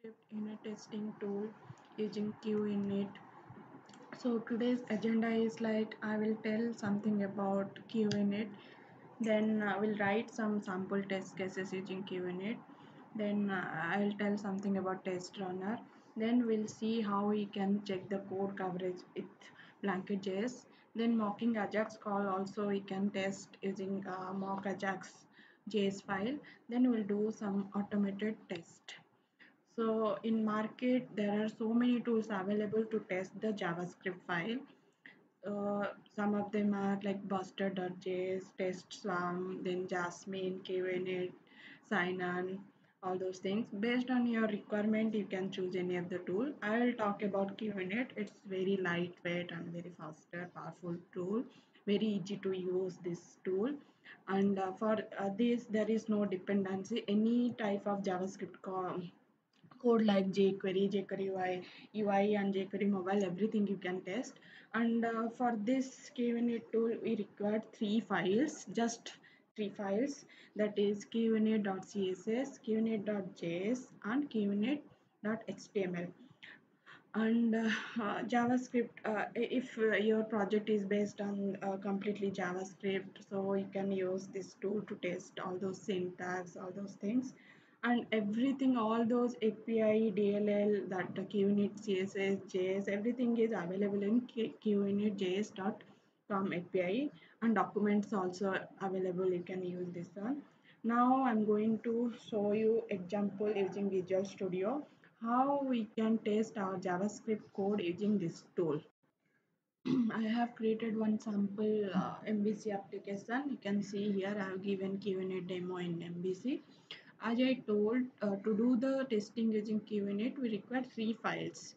JavaScript in a testing tool using QInit. So today's agenda is like I will tell something about QInit, then I will write some sample test cases using QInit, then I will tell something about test runner, then we'll see how we can check the code coverage with Blanket.js, then mocking Ajax call also we can test using mock Ajax JS file, then we'll do some automated test. So in market, there are so many tools available to test the JavaScript file. Some of them are like Buster.js, TestSwarm, then Jasmine, KVNet, Signon, all those things. Based on your requirement, you can choose any of the tool. I will talk about KVNet. It's very lightweight and very faster, powerful tool. Very easy to use this tool. And for this, there is no dependency. Any type of JavaScript code like jQuery, jQuery UI, and jQuery mobile, everything you can test. And for this KUnit tool, we required three files, just three files. That is kunit.css, kunit.js, and kunit.html. And JavaScript, if your project is based on completely JavaScript, so you can use this tool to test all those syntax, all those things, and everything, all those API, DLL, that QUnit, CSS, JS, everything is available in QUnitJS.com API, and documents also available. You can use this one. Now I'm going to show you example using Visual Studio how we can test our JavaScript code using this tool. I have created one sample MVC application. You can see here I have given QNet demo in MVC. As I told, to do the testing using QNet, we require three files.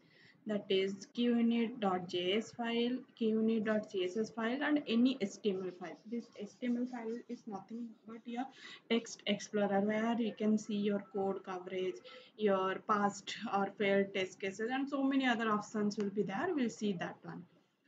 That is QNet.js file, QNet.css file, and any HTML file. This HTML file is nothing but your text explorer where you can see your code coverage, your past or failed test cases, and so many other options will be there. We'll see that one.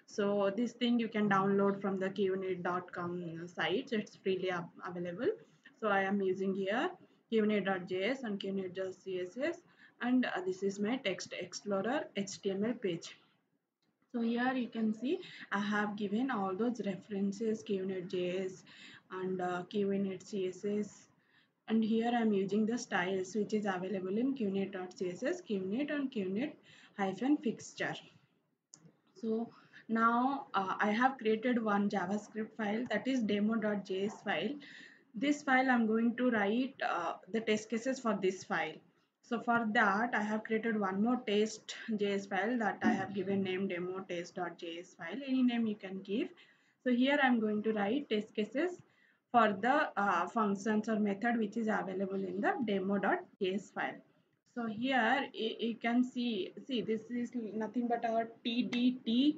So this thing you can download from the qunit.com site. It's freely available. So I am using here qunit.js and qunit.css, and this is my text explorer HTML page. So here you can see I have given all those references qunit.js and qunit.css, and here I am using the styles which is available in qunit.css, qunit, and qunit-fixture. So now I have created one JavaScript file, that is demo.js file. This file I'm going to write the test cases for this file. So for that I have created one more test.js file that I have given name demo test.js file. Any name you can give. So here I'm going to write test cases for the functions or method which is available in the demo.js file. So here you can see this is nothing but our TDT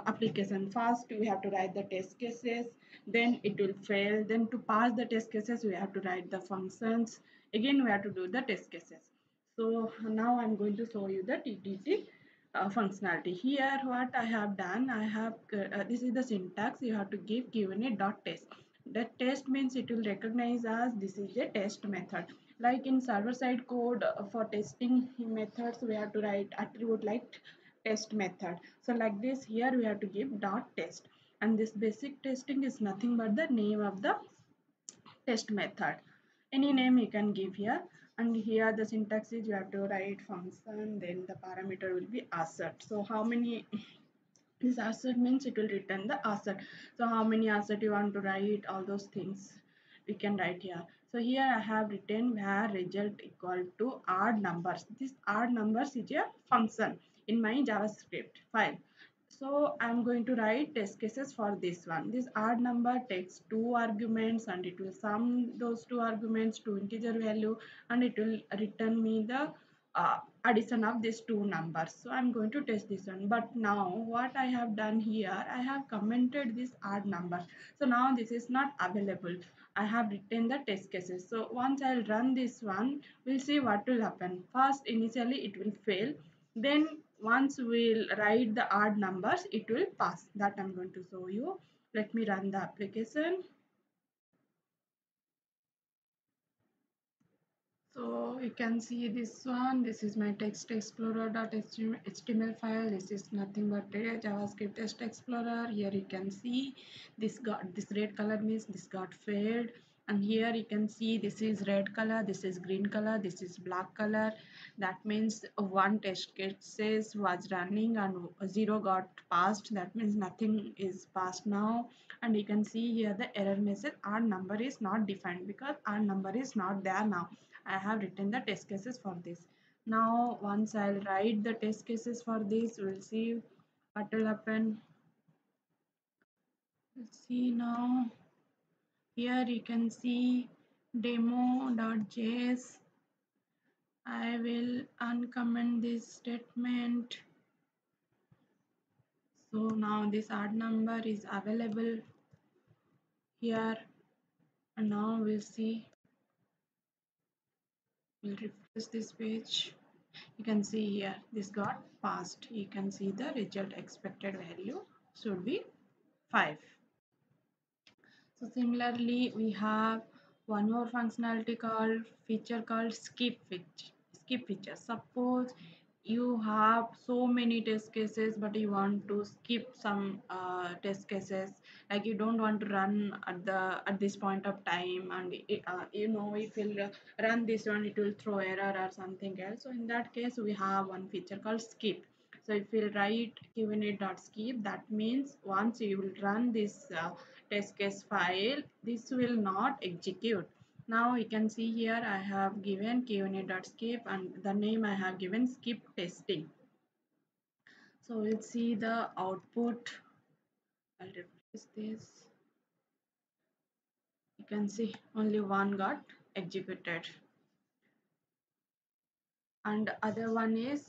application. First we have to write the test cases, then it will fail. Then to pass the test cases we have to write the functions. Again we have to do the test cases. So now I'm going to show you the TDT functionality. Here what I have done, I have this is the syntax. You have to give given a dot test. That test means it will recognize as this is a test method. Like in server side code, for testing methods we have to write attribute like test method. So like this, here we have to give dot test, and this basic testing is nothing but the name of the test method. Any name you can give here, and here the syntax is you have to write function, then the parameter will be assert. So how many, this assert means it will return the assert. So how many assert you want to write, all those things we can write here. So here I have written where result equal to odd numbers. This odd numbers is a function in my JavaScript file. So I'm going to write test cases for this one. This odd number takes two arguments and it will sum those two arguments to integer value, and it will return me the addition of these two numbers. So I'm going to test this one. But now what I have done here, I have commented this odd number. So now this is not available. I have written the test cases. So once I'll run this one, we'll see what will happen. First, initially it will fail. Then once we'll write the odd numbers, it will pass. That I'm going to show you. Let me run the application. So you can see this one. This is my text explorer.html file. This is nothing but a JavaScript text explorer. Here you can see this red color means this got failed. And here you can see this is red color, this is green color, this is black color. That means one test cases was running and zero got passed. That means nothing is passed now. And you can see here the error message, our number is not defined because our number is not there now. I have written the test cases for this. Now once I'll write the test cases for this, we'll see what will happen. Let's see now. Here you can see demo.js. I will uncomment this statement. So now this odd number is available here. And now we'll see, we'll refresh this page. You can see here this got passed. You can see the result expected value should be 5. So similarly, we have one more functionality called feature called skip feature. Suppose you have so many test cases, but you want to skip some test cases, like you don't want to run at this point of time, and if you run this one, it will throw error or something else. So in that case, we have one feature called skip. So if you write qnit.skip, that means once you will run this test case file, this will not execute. Now you can see here I have given qnit.skip and the name I have given skip testing. So we'll see the output. I'll refresh this. You can see only one got executed and other one is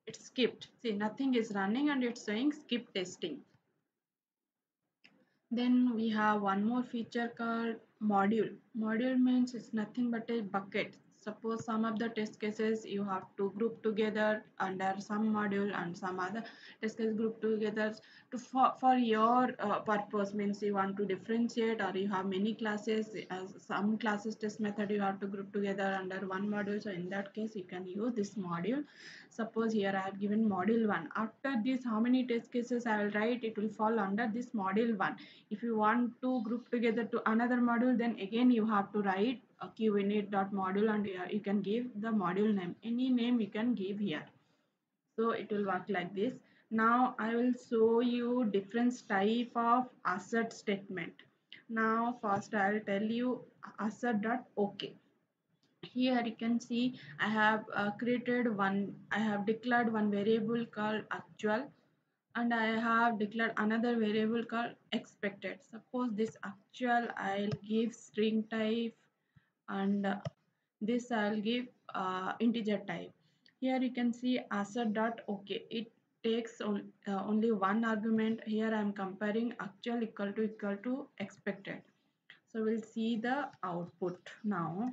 it skipped. See, nothing is running and it's saying skip testing. Then we have one more feature called module. Module means it's nothing but a bucket. Suppose some of the test cases you have to group together under some module and some other test case group together to for your purpose, means you want to differentiate or you have many classes, as some classes test method you have to group together under one module. So in that case you can use this module. Suppose here I have given module 1. After this, how many test cases I will write, it will fall under this module 1. If you want to group together to another module, then again you have to write a qnit.module and you can give the module name. Any name you can give here. So it will work like this. Now I will show you different type of assert statement. Now first I will tell you assert.ok. Here you can see I have I have declared one variable called actual and I have declared another variable called expected. Suppose this actual I'll give string type and this I'll give integer type. Here you can see assert.ok. It takes only one argument. Here I am comparing actual equal to expected. So we'll see the output now.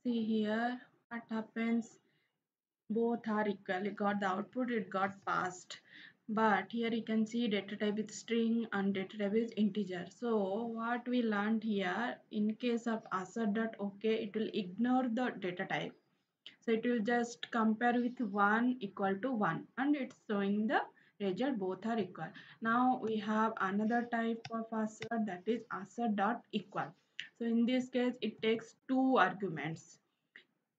See here what happens, both are equal. It got the output, it got passed, but here you can see data type is string and data type is integer. So what we learned here, in case of assert.ok, it will ignore the data type, so it will just compare with 1 equal to 1 and it's showing the result both are equal. Now we have another type of assert, that is assert.equal. So in this case it takes two arguments.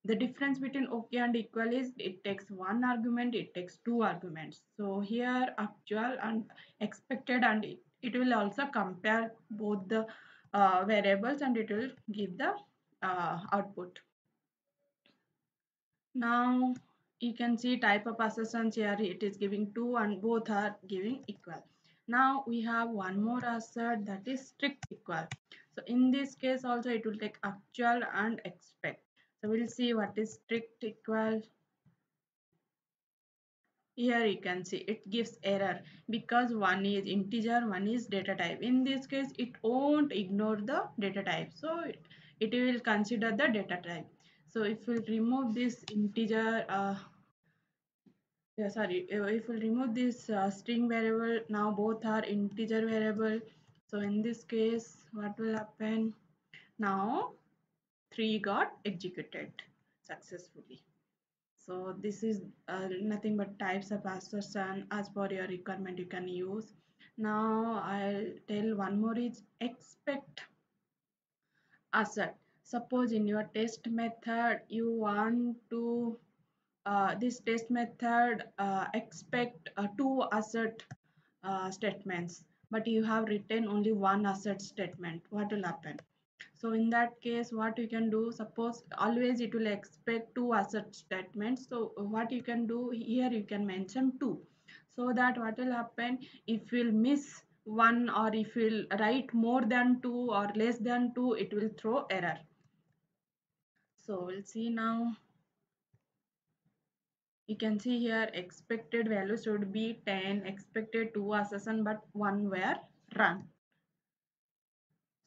The difference between okay and equal is it takes one argument, it takes two arguments. So here actual and expected, and it will also compare both the variables and it will give the output. Now you can see type of assertions here, it is giving two and both are giving equal. Now we have one more assert, that is strict equal. So in this case also it will take actual and expect. So we'll see what is strict equal. Here you can see it gives error because one is integer, one is data type. In this case it won't ignore the data type, so it will consider the data type. So if we remove this integer if we remove this string variable, now both are integer variable. So in this case what will happen, Now 3 got executed successfully. So this is nothing but types of assertion. As per your requirement you can use. Now I'll tell one more is expect assert. Suppose in your test method you want to this test method expect two assert statements, but you have written only one assert statement. What will happen? So in that case, what you can do, suppose always it will expect two assert statements. So what you can do here, you can mention two. So that what will happen, if you'll miss one or if you'll write more than two or less than two, it will throw error. So we'll see now. You can see here expected value should be 10, expected 2 assertion, but 1 were run.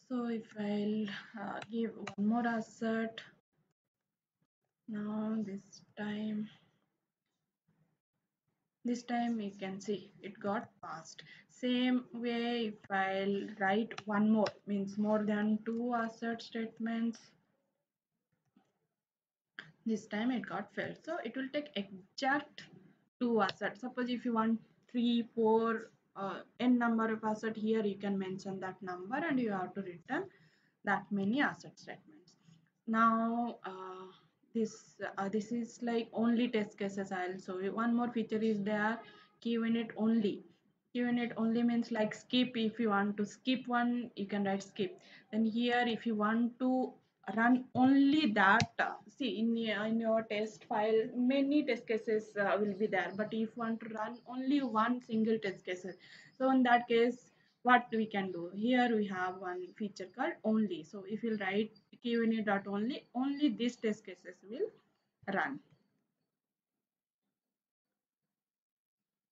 So if I'll give one more assert, now this time you can see it got passed. Same way if I'll write one more, means more than 2 assert statements, this time it got failed. So it will take exact two assets. Suppose if you want 3 4 n number of asset, here you can mention that number and you have to return that many asset statements. Now this is like only test cases. I'll show you one more feature is there, key unit only. Key unit only means like skip. If you want to skip one, you can write skip. Then here if you want to run only that, see in your test file many test cases will be there, but if you want to run only one single test cases, so in that case what we can do, here we have one feature called only. So if you write only, only these test cases will run.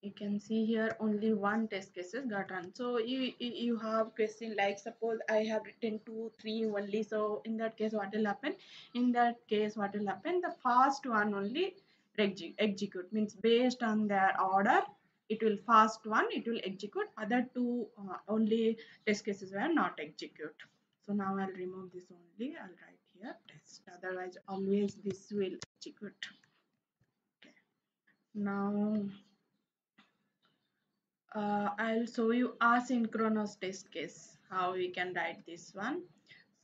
You can see here only one test cases got run. So you have question like suppose I have written 2 3 only. So in that case what will happen, in that case what will happen, the first one only execute, means based on their order it will first one it will execute, other two only test cases were not execute. So now I'll remove this only, I'll write here test, otherwise always this will execute. Okay. Now I'll show you asynchronous test case, how we can write this one.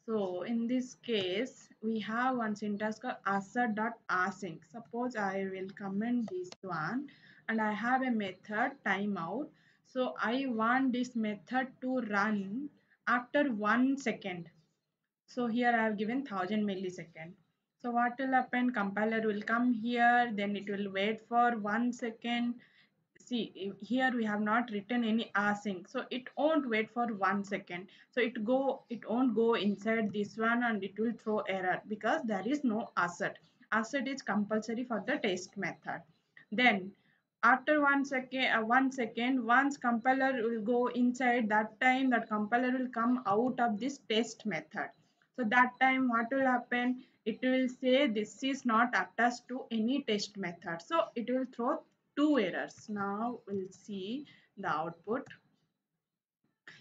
So in this case, we have one syntax called assert.async. Suppose I will comment this one and I have a method timeout. So I want this method to run after 1 second. So here I have given 1000 millisecond. So what will happen? Compiler will come here, then it will wait for 1 second. See here we have not written any async, so it won't wait for 1 second. So it won't go inside this one and it will throw error because there is no assert. Assert is compulsory for the test method. Then after 1 second, once compiler will go inside, that time that compiler will come out of this test method. So that time what will happen, it will say this is not attached to any test method, so it will throw two errors. Now we'll see the output.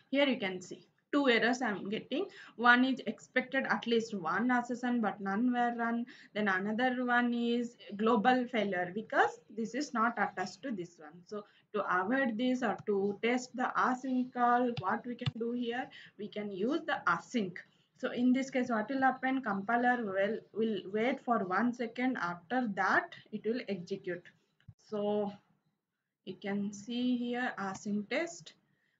Here you can see two errors I'm getting. One is expected at least one assertion but none were run. Then another one is global failure because this is not attached to this one. So to avoid this or to test the async call, what we can do here, we can use the async. So in this case what will happen, compiler will wait for 1 second, after that it will execute. So you can see here async test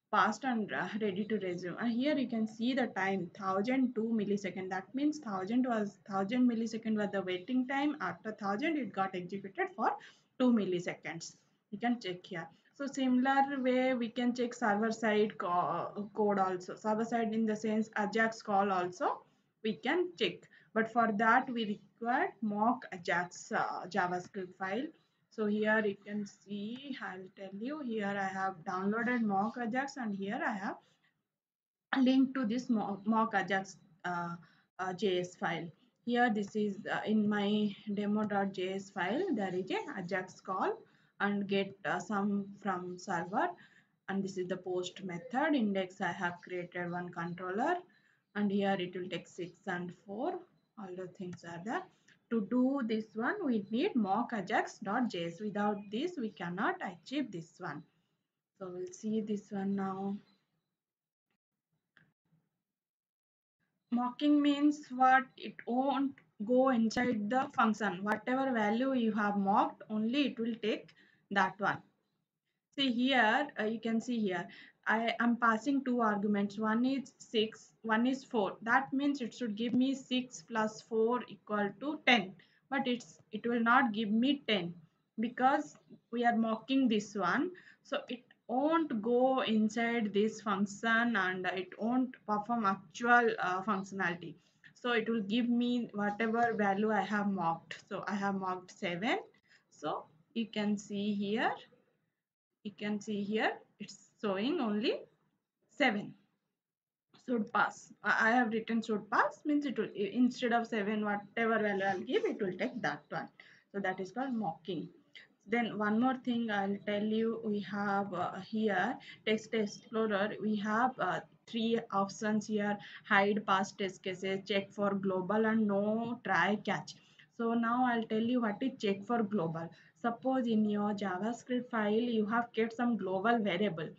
passed and ready to resume, and here you can see the time 1002 millisecond. That means 1000 millisecond was the waiting time, after 1000 it got executed for 2 milliseconds. You can check here. So similar way we can check server side code also, server side in the sense ajax call also we can check, but for that we require mock ajax javascript file. So here you can see, I'll tell you, here I have downloaded mock Ajax and here I have a link to this mock Ajax JS file. Here this is in my demo.js file, there is a Ajax call and get some from server, and this is the post method index. I have created one controller and here it will take 6 and 4. All the things are there. To do this one, we need mock ajax.js. Without this, we cannot achieve this one. So we'll see this one now. Mocking means what? It won't go inside the function. Whatever value you have mocked, only it will take that one. See here, you can see here, I am passing two arguments. One is 6, one is 4. That means it should give me 6 plus 4 equal to 10. But it will not give me 10 because we are mocking this one. So it won't go inside this function and it won't perform actual functionality. So it will give me whatever value I have mocked. So I have mocked 7. So you can see here, it's showing only 7 should pass. I have written should pass means it will, instead of 7 whatever value I'll give, it will take that one. So that is called mocking. Then one more thing I'll tell you, we have here text explorer, we have three options here: hide past test cases, check for global, and no try catch. So now I'll tell you what is check for global. Suppose in your JavaScript file you have kept some global variable,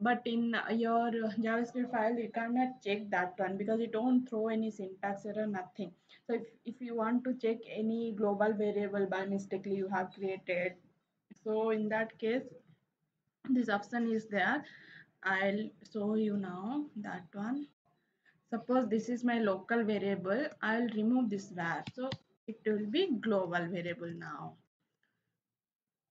but in your JavaScript file you cannot check that one because it won't throw any syntax error, nothing. So if you want to check any global variable by mistakenly you have created, so in that case this option is there. I'll show you now that one. Suppose this is my local variable, I'll remove this var, so it will be global variable now.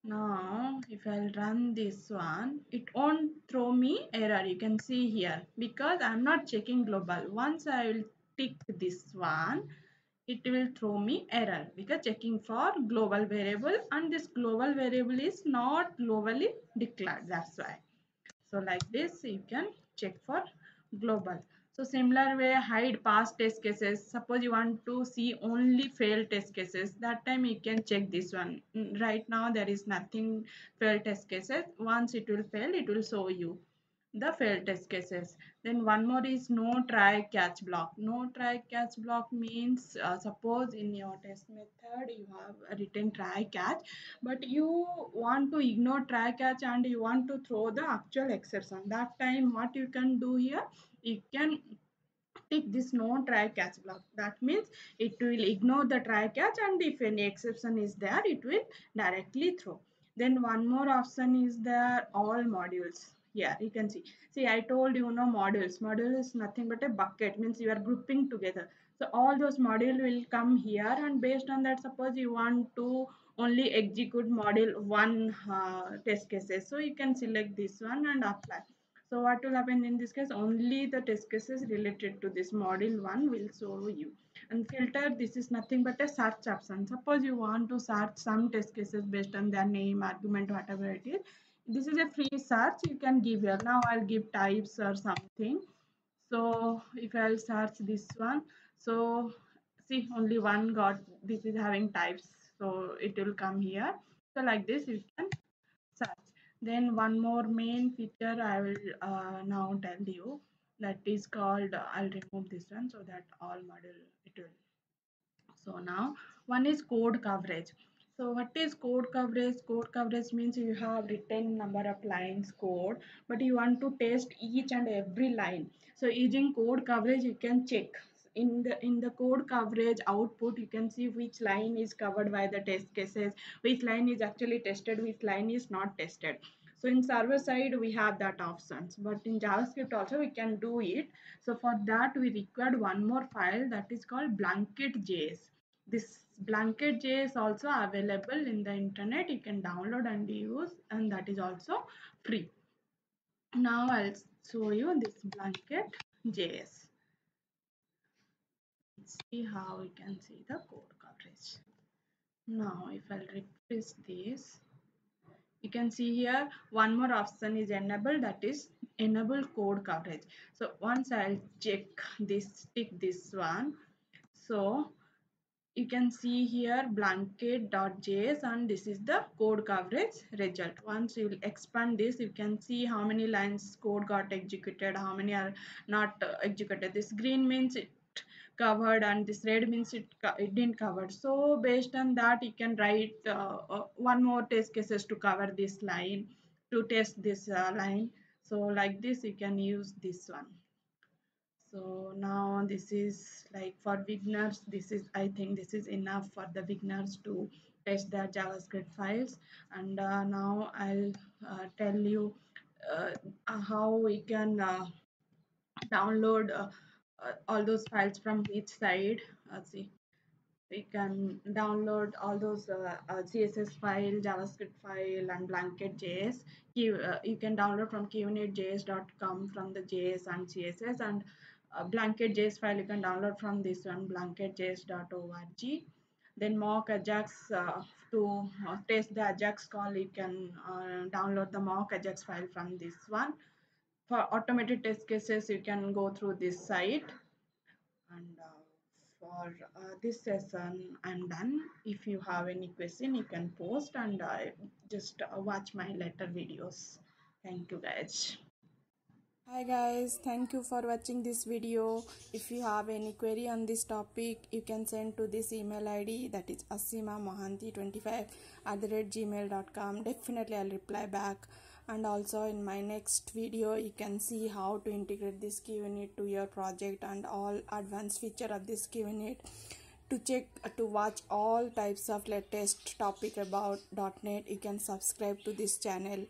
Now, if I'll run this one, it won't throw me error. You can see here because I'm not checking global. Once I will tick this one, it will throw me error because checking for global variable, and this global variable is not globally declared. That's why. So like this, you can check for global. So similar way, hide past test cases. Suppose you want to see only failed test cases. That time you can check this one. Right now there is nothing failed test cases. Once it will fail, it will show you the failed test cases. Then one more is no try catch block. No try catch block means suppose in your test method you have written try catch, but you want to ignore try catch and you want to throw the actual exception. That time what you can do here, you can tick this no try catch block. That means it will ignore the try catch, and if any exception is there it will directly throw. Then one more option is there, all modules. Here you can see I told you, no, module is nothing but a bucket, means you are grouping together. So all those module will come here, and based on that, suppose you want to only execute module one test cases, so you can select this one and apply. So what will happen in this case? Only the test cases related to this module 1 will show you. And filter, this is nothing but a search option. Suppose you want to search some test cases based on their name, argument, whatever it is. This is a free search you can give here. Now I'll give types or something. So if I'll search this one, so see only one got, this is having types. So it will come here. So like this you can search. Then one more main feature I will now tell you, that is called, I'll remove this one so that all module it will. So now one is code coverage. So what is code coverage? Code coverage means you have written number of lines code, but you want to test each and every line. So using code coverage, you can check in the code coverage output. You can see which line is covered by the test cases, which line is actually tested, which line is not tested. So in server side we have that options, but in JavaScript also we can do it. So for that we required one more file, that is called blanket.js. This blanket.js is also available in the internet. You can download and use, and that is also free. Now I'll show you this blanket.js. See how we can see the code coverage. Now if I'll refresh this, you can see here one more option is enabled, that is enable code coverage. So once I'll check this, tick this one, so you can see here blanket.js, and this is the code coverage result. Once you will expand this, you can see how many lines code got executed, how many are not executed. This green means it covered and this red means it didn't cover. So based on that, you can write one more test cases to cover this line, to test this line. So like this you can use this one. So now this is like for beginners, this is, I think this is enough for the beginners to test their JavaScript files. And now I'll tell you uh, how we can download all those files from each side. See, we can download all those CSS file, JavaScript file, and blanket.js. You can download from QNetJS.com from the JS and CSS, and blanket.js file you can download from this one, blanketjs.org. Then mock Ajax, to test the Ajax call, you can download the mock Ajax file from this one. For automated test cases, you can go through this site. And for this session, I'm done. If you have any question, you can post, and just watch my later videos. Thank you, guys. Hi guys, thank you for watching this video. If you have any query on this topic, you can send to this email ID, that is asimamohanty25@gmail.com. Definitely I'll reply back. And also in my next video, you can see how to integrate this QNet to your project and all advanced feature of this QNet. To watch all types of latest topic about .NET, you can subscribe to this channel.